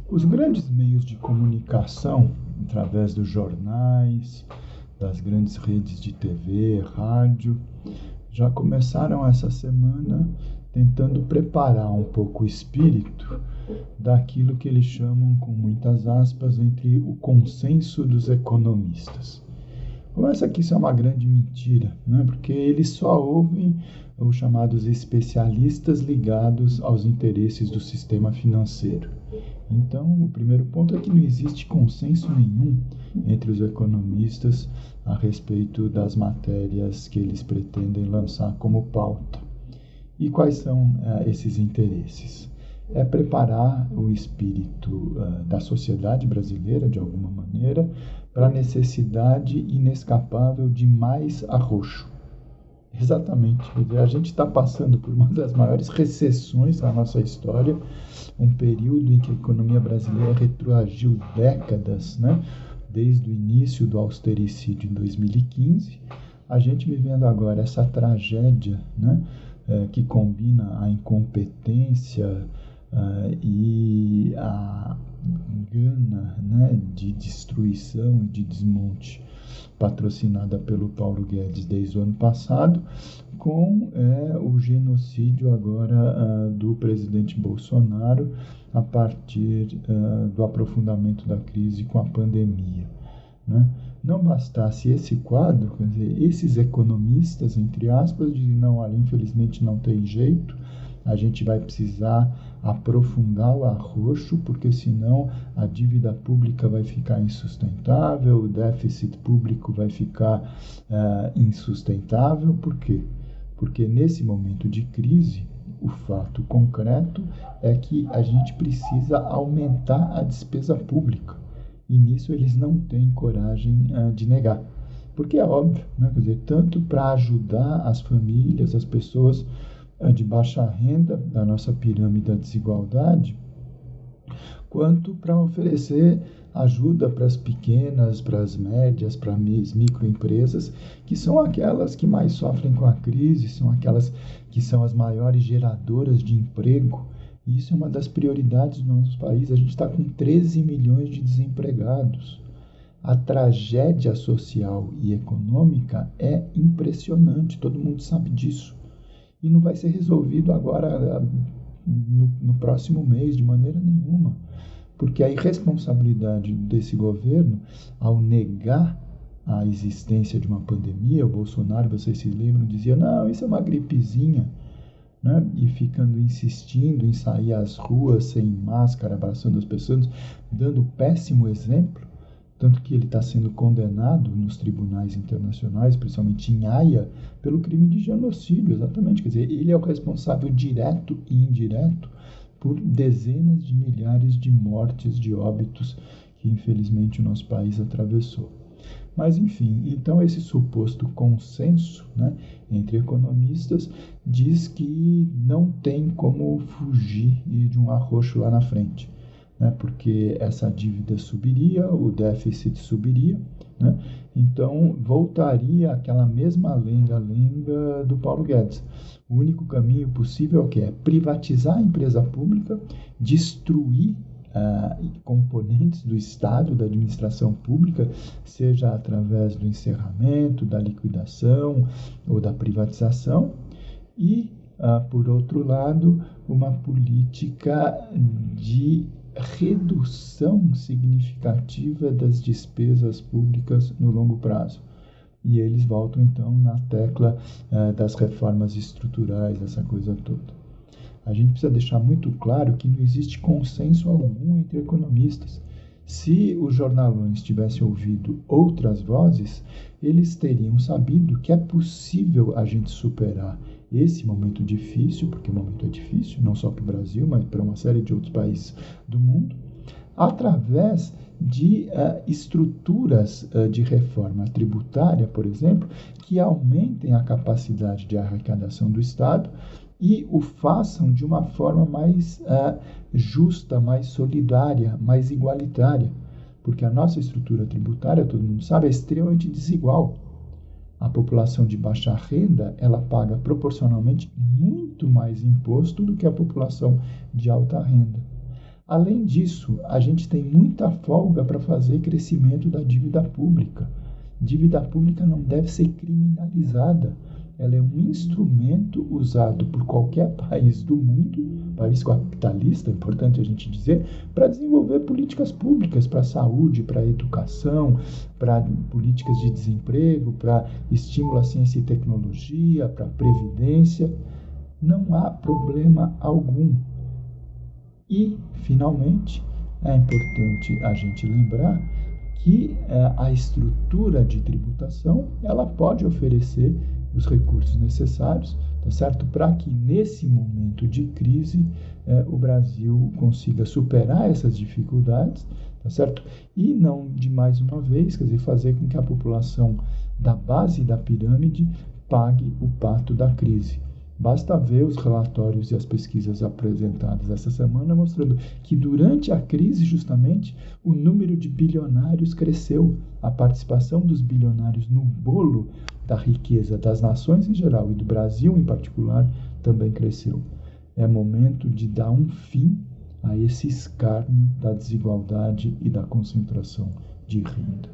Os grandes meios de comunicação, através dos jornais, das grandes redes de TV, rádio, já começaram essa semana tentando preparar um pouco o espírito daquilo que eles chamam, com muitas aspas, entre o consenso dos economistas. Começa que isso é uma grande mentira, né? Porque eles só ouvem os chamados especialistas ligados aos interesses do sistema financeiro. Então, o primeiro ponto é que não existe consenso nenhum entre os economistas a respeito das matérias que eles pretendem lançar como pauta. E quais são esses interesses? É preparar o espírito da sociedade brasileira, de alguma maneira, para a necessidade inescapável de mais arroxo. Exatamente. A gente está passando por uma das maiores recessões da nossa história, um período em que a economia brasileira retroagiu décadas, né? Desde o início do austericídio em 2015, a gente vivendo agora essa tragédia, né? Que combina a incompetência e a gana, né? De destruição e de desmonte patrocinada pelo Paulo Guedes desde o ano passado, com o genocídio agora do presidente Bolsonaro a partir do aprofundamento da crise com a pandemia, né? Não bastasse esse quadro, quer dizer, esses economistas, entre aspas, dizem, não, olha, infelizmente não tem jeito, a gente vai precisar aprofundar o arroxo, porque senão a dívida pública vai ficar insustentável, o déficit público vai ficar insustentável. Por quê? Porque nesse momento de crise, o fato concreto é que a gente precisa aumentar a despesa pública. E nisso eles não têm coragem de negar. Porque é óbvio, né? Quer dizer, tanto para ajudar as famílias, as pessoas de baixa renda da nossa pirâmide da desigualdade, quanto para oferecer ajuda para as pequenas, para as médias, para as microempresas, que são aquelas que mais sofrem com a crise, são aquelas que são as maiores geradoras de emprego. E isso é uma das prioridades do nosso país. A gente está com 13 milhões de desempregados. A tragédia social e econômica é impressionante, todo mundo sabe disso. E não vai ser resolvido agora, no próximo mês, de maneira nenhuma. Porque a irresponsabilidade desse governo, ao negar a existência de uma pandemia, o Bolsonaro, vocês se lembram, dizia, não, isso é uma gripezinha, né? E ficando insistindo em sair às ruas sem máscara, abraçando as pessoas, dando péssimo exemplo, tanto que ele está sendo condenado nos tribunais internacionais, principalmente em Haia, pelo crime de genocídio, exatamente. Quer dizer, ele é o responsável direto e indireto por dezenas de milhares de mortes, de óbitos que infelizmente o nosso país atravessou. Mas, enfim, então esse suposto consenso, né, entre economistas diz que não tem como fugir de um arroxo lá na frente, né, porque essa dívida subiria, o déficit subiria, né, então voltaria aquela mesma lenga-lenga do Paulo Guedes. O único caminho possível é o quê? É privatizar a empresa pública, destruir componentes do Estado, da administração pública, seja através do encerramento, da liquidação ou da privatização, e, por outro lado, uma política de redução significativa das despesas públicas no longo prazo. E eles voltam, então, na tecla das reformas estruturais, essa coisa toda. A gente precisa deixar muito claro que não existe consenso algum entre economistas. Se os jornalões tivessem ouvido outras vozes, eles teriam sabido que é possível a gente superar esse momento difícil, porque o momento é difícil, não só para o Brasil, mas para uma série de outros países do mundo, através de estruturas de reforma tributária, por exemplo, que aumentem a capacidade de arrecadação do Estado e o façam de uma forma mais justa, mais solidária, mais igualitária. Porque a nossa estrutura tributária, todo mundo sabe, é extremamente desigual. A população de baixa renda, ela paga proporcionalmente muito mais imposto do que a população de alta renda. Além disso, a gente tem muita folga para fazer crescimento da dívida pública. Dívida pública não deve ser criminalizada. Ela é um instrumento usado por qualquer país do mundo, país capitalista, é importante a gente dizer, para desenvolver políticas públicas para a saúde, para a educação, para políticas de desemprego, para estímulo à ciência e tecnologia, para a previdência. Não há problema algum. E, finalmente, é importante a gente lembrar que a estrutura de tributação ela pode oferecer os recursos necessários, tá certo? Para que nesse momento de crise o Brasil consiga superar essas dificuldades, tá certo? E não de mais uma vez, quer dizer, fazer com que a população da base da pirâmide pague o pato da crise. Basta ver os relatórios e as pesquisas apresentadas essa semana mostrando que durante a crise, justamente, o número de bilionários cresceu. A participação dos bilionários no bolo da riqueza das nações em geral e do Brasil em particular também cresceu. É momento de dar um fim a esse escárnio da desigualdade e da concentração de renda.